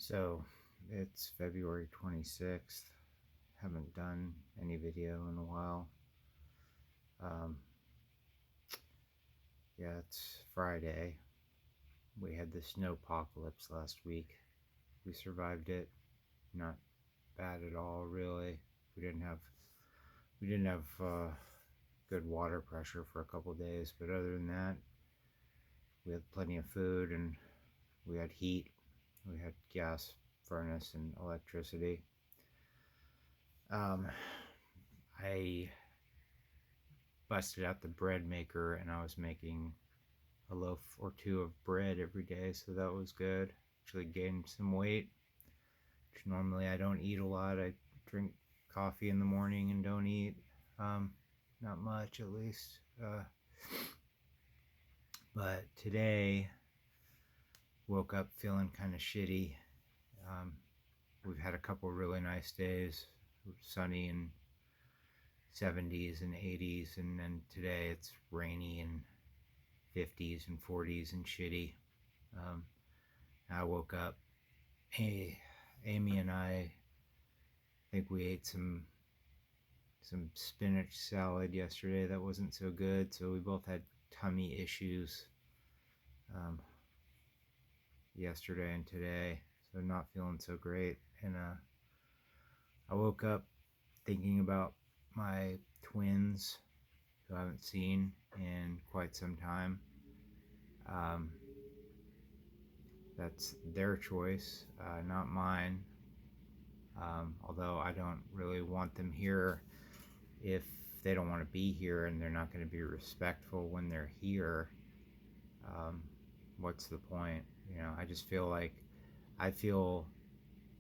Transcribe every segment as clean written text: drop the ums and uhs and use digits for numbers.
So it's February 26th. Haven't done any video in a while. Um, yeah, it's Friday. We had the snowpocalypse last week. We survived it. Not bad at all, really. We didn't have we didn't have good water pressure for a couple days, but other than that, we had plenty of food and we had heat. We had gas furnace and electricity. Um, I busted out the bread maker and I was making a loaf or two of bread every day, so that was good. Actually gained some weight, which normally I don't eat a lot. I drink coffee in the morning and don't eat, um, not much at least. But today, woke up feeling kind of shitty. Um, we've had a couple really nice days, sunny and 70s and 80s, and then today it's rainy and 50s and 40s and shitty. Um, I woke up. Hey, Amy and I think we ate some spinach salad yesterday that wasn't so good, so we both had tummy issues um, yesterday and today, so not feeling so great. And I woke up thinking about my twins, who I haven't seen in quite some time. Um, that's their choice, not mine. Although I don't really want them here if they don't want to be here and they're not going to be respectful when they're here. um, what's the point? I just feel like I feel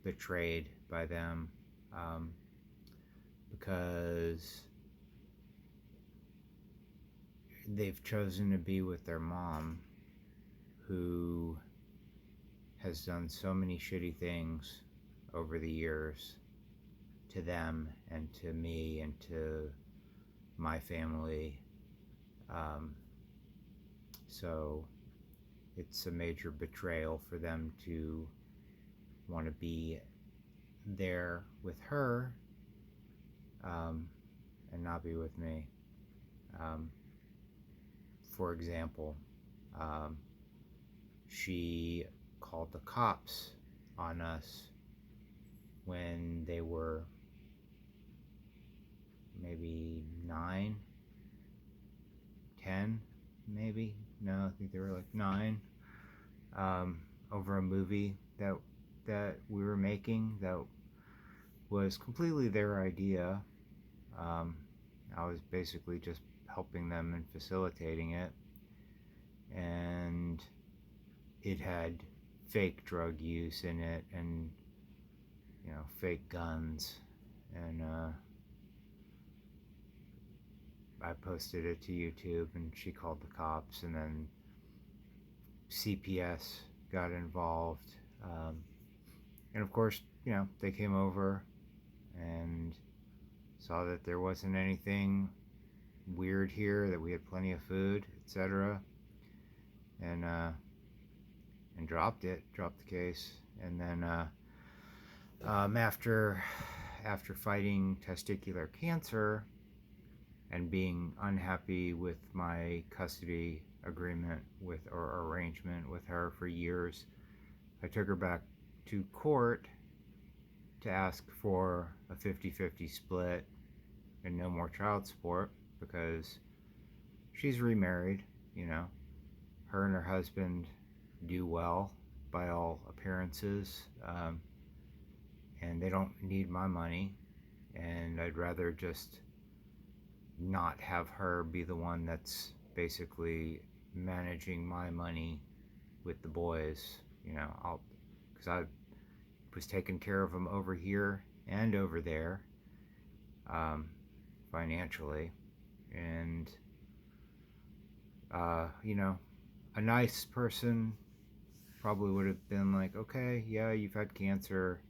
betrayed by them, um, because they've chosen to be with their mom, who has done so many shitty things over the years to them and to me and to my family. Um, so it's a major betrayal for them to want to be there with her, um, and not be with me. Um, for example, um, she called the cops on us when they were maybe 9, 10, maybe. No, I think they were like 9. Over a movie that we were making that was completely their idea. Um, I was basically just helping them and facilitating it, and it had fake drug use in it, and fake guns, and I posted it to YouTube, and she called the cops, and then CPS got involved, and of course, they came over and saw that there wasn't anything weird here, that we had plenty of food, etc., and dropped the case. And then after fighting testicular cancer and being unhappy with my custody agreement or arrangement with her for years, I took her back to court to ask for a 50-50 split and no more child support, because she's remarried. Her and her husband do well by all appearances, and they don't need my money, and I'd rather just not have her be the one that's basically managing my money with the boys. Because I was taking care of them over here and over there, financially, and a nice person probably would have been like, okay, yeah, you've had cancer,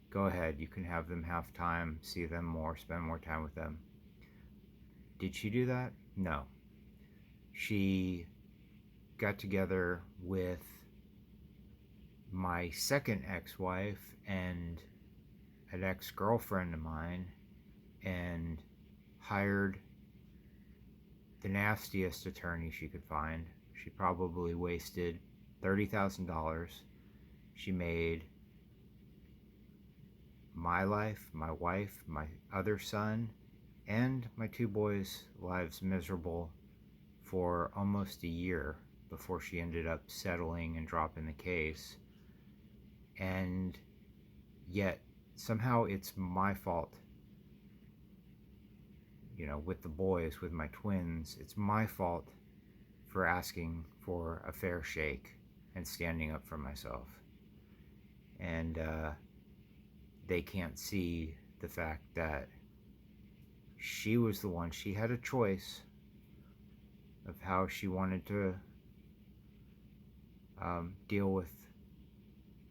go ahead, you can have them half time, see them more, spend more time with them. Did she do that? No. She got together with my second ex-wife and an ex-girlfriend of mine and hired the nastiest attorney she could find. She probably wasted $30,000. She made my life, my wife, my other son, and my two boys' lives miserable for almost a year before she ended up settling and dropping the case. And yet, somehow it's my fault. You know, with the boys, with my twins, it's my fault for asking for a fair shake and standing up for myself. And they can't see the fact that she was the one. She had a choice of how she wanted to deal with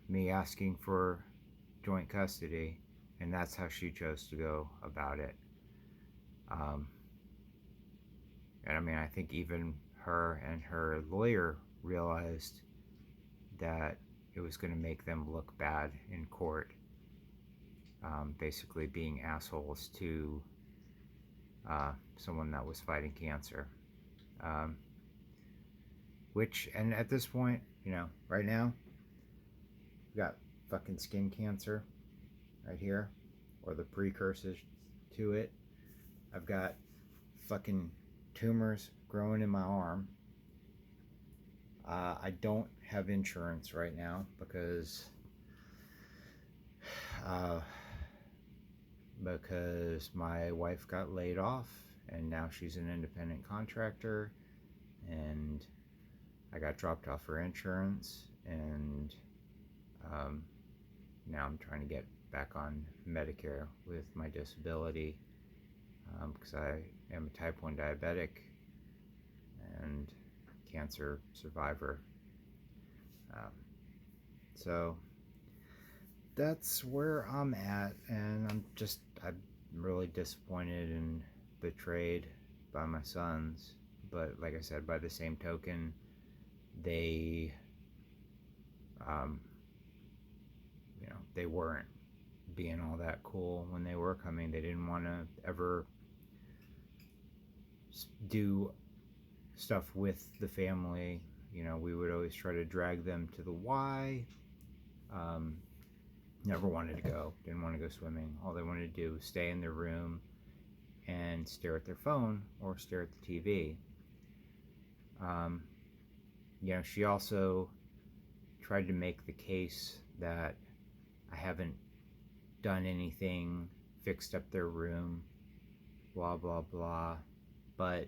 me asking for joint custody, and that's how she chose to go about it. And I mean, I think even her and her lawyer realized that it was going to make them look bad in court, basically being assholes to someone that was fighting cancer. And at this point, you know, right now, we got fucking skin cancer right here, or the precursors to it. I've got fucking tumors growing in my arm. I don't have insurance right now because my wife got laid off and now she's an independent contractor, and I got dropped off her insurance, and now I'm trying to get back on Medicare with my disability because I am a type 1 diabetic and cancer survivor. So that's where I'm at, and I'm really disappointed and betrayed by my sons. But like I said, by the same token, they they weren't being all that cool when they were coming. They didn't want to ever do stuff with the family. You know, we would always try to drag them to the Y. Never wanted to go. Didn't want to go swimming. All they wanted to do was stay in their room and stare at their phone or stare at the TV. You know, she also tried to make the case that I haven't done anything, fixed up their room, blah, blah, blah. But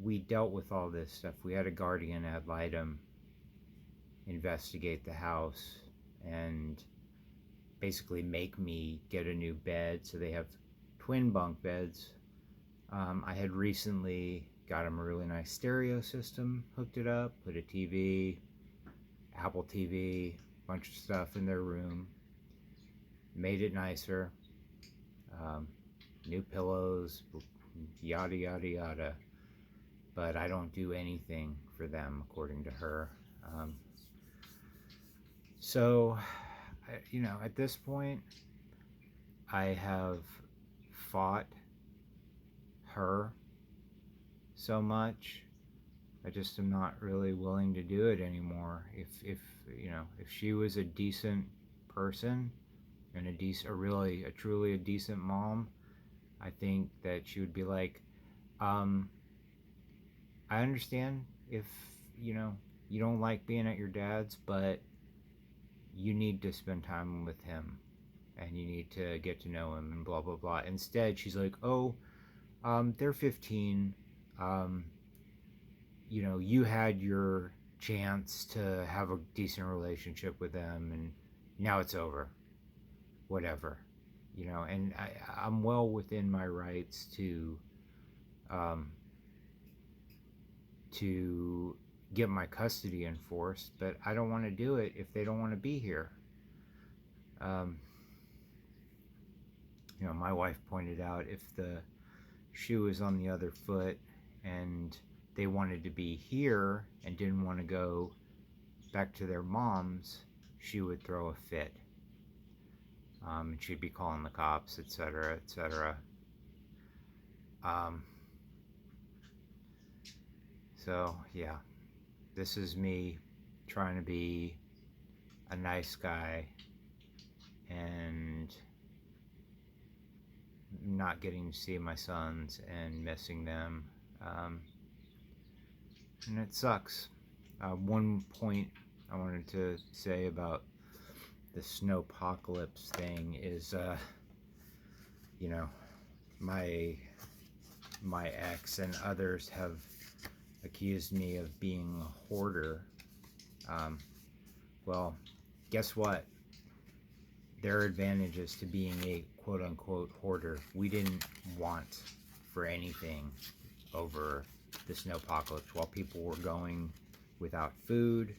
we dealt with all this stuff. We had a guardian ad litem investigate the house and basically make me get a new bed. So they have twin bunk beds. I had recently got them a really nice stereo system, hooked it up, put a TV, Apple TV, bunch of stuff in their room, made it nicer, new pillows, yada yada yada. But I don't do anything for them, according to her. So, you know, at this point, I have fought her so much. I just am not really willing to do it anymore. If you know, if she was a decent person and a truly a decent mom, I think that she would be like, I understand if, you know, you don't like being at your dad's, but you need to spend time with him and you need to get to know him and blah, blah, blah. Instead, she's like, oh, they're 15. You know, you had your chance to have a decent relationship with them and now it's over. Whatever. You know, and I'm well within my rights to get my custody enforced, but I don't want to do it if they don't want to be here. You know, my wife pointed out if the shoe was on the other foot and they wanted to be here and didn't want to go back to their moms, she would throw a fit. And she'd be calling the cops, etc., etc. Um, so, yeah, this is me trying to be a nice guy and not getting to see my sons and missing them. Um, and it sucks. One point I wanted to say about the snowpocalypse thing is, you know, my ex and others have accused me of being a hoarder. Well, guess what? There are advantages to being a quote-unquote hoarder. We didn't want for anything over the snowpocalypse while people were going without food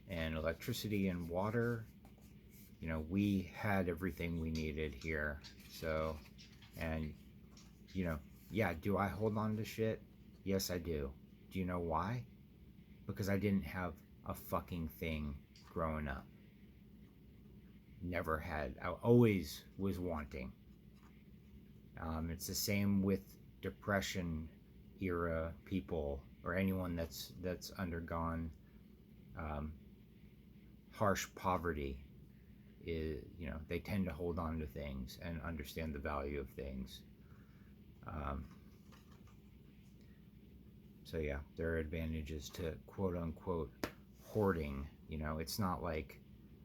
and electricity and water. You know, we had everything we needed here. So, and, you know, yeah, do I hold on to shit? Yes, I do. Do you know why? Because I didn't have a fucking thing growing up. Never had. I always was wanting. It's the same with Depression era people or anyone that's undergone harsh poverty. Is, you know, they tend to hold on to things and understand the value of things. So yeah, there are advantages to quote unquote hoarding. You know, it's not like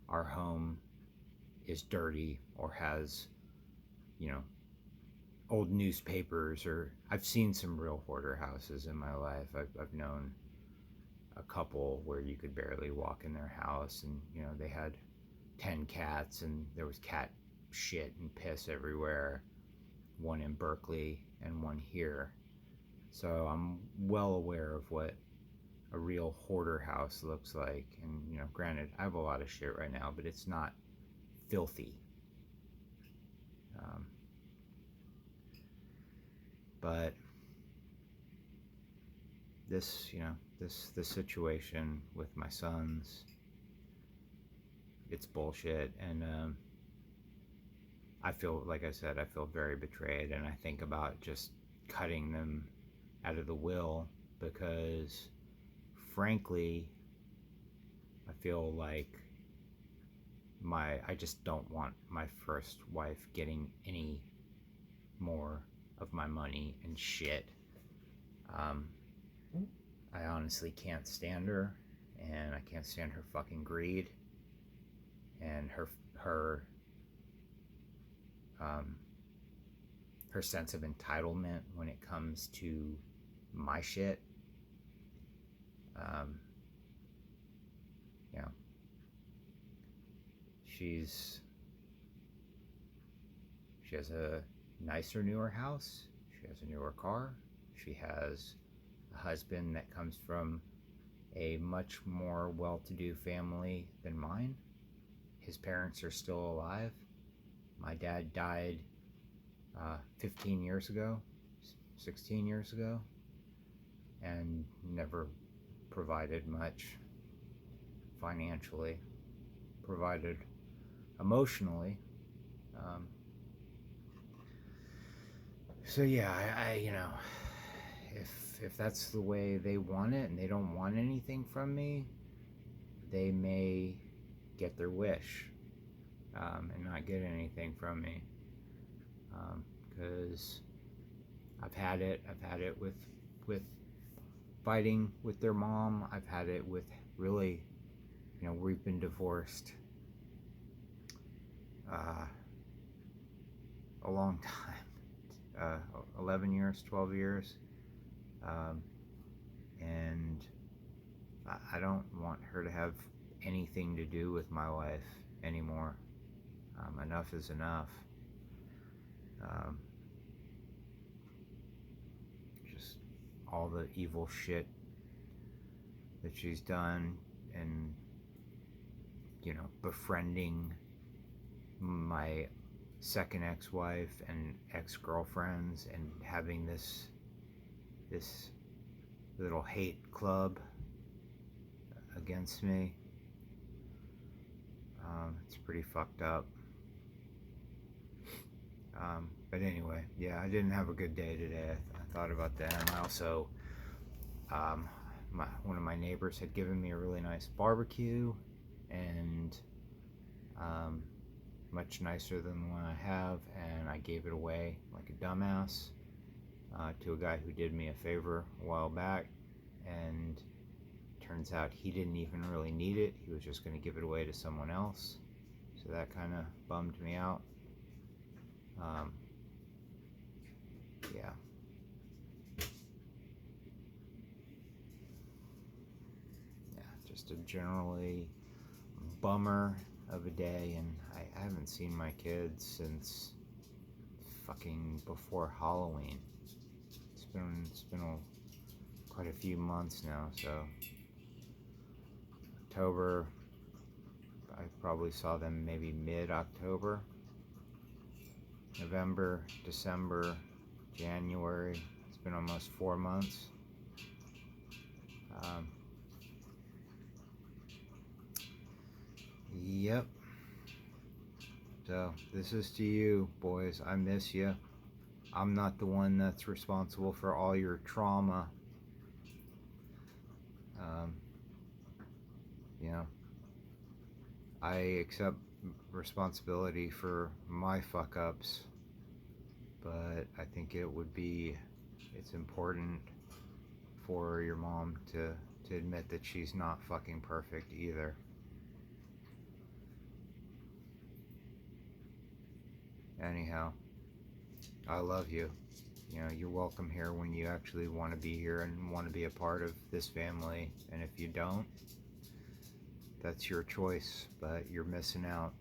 our home is dirty or has, you know, old newspapers, or I've seen some real hoarder houses in my life. I've known a couple where you could barely walk in their house, and you know, they had 10 cats and there was cat shit and piss everywhere, one in Berkeley and one here. So I'm well aware of what a real hoarder house looks like. And you know, granted, I have a lot of shit right now, but it's not filthy. But this, you know, this situation with my sons, it's bullshit. And I feel, like I said, I feel very betrayed, and I think about just cutting them out of the will, because frankly, I feel like I just don't want my first wife getting any more of my money and shit. I honestly can't stand her, and I can't stand her fucking greed and her sense of entitlement when it comes to my shit. You know, she has a nicer, newer house. She has a newer car. She has a husband that comes from a much more well-to-do family than mine. His parents are still alive. My dad died 15 years ago, 16 years ago, and never provided much financially, provided emotionally. So yeah, I you know, if that's the way they want it and they don't want anything from me, they may get their wish and not get anything from me, because I've had it with fighting with their mom. I've had it with, really, you know, we've been divorced a long time, 11 years, 12 years, and I don't want her to have anything to do with my life anymore. Enough is enough. Just all the evil shit that she's done, and you know, befriending my second ex-wife and ex-girlfriends, and having this little hate club. against me. It's pretty fucked up. But anyway, yeah, I didn't have a good day today. I thought about them. I also, one of my neighbors had given me a really nice barbecue, and much nicer than the one I have, and I gave it away like a dumbass to a guy who did me a favor a while back, and turns out he didn't even really need it. He was just going to give it away to someone else, so that kind of bummed me out. Yeah. Yeah, just a generally bummer of a day, and I haven't seen my kids since fucking before Halloween. It's been quite a few months now, so October, I probably saw them maybe mid-October. November, December, January, it's been almost 4 months. Yep. So this is to you, boys. I miss you. I'm not the one that's responsible for all your trauma. You know, I accept responsibility for my fuck ups, but I think it's important for your mom to admit that she's not fucking perfect either. Anyhow, I love you. You know, you're welcome here when you actually want to be here and want to be a part of this family. And if you don't, that's your choice, but you're missing out.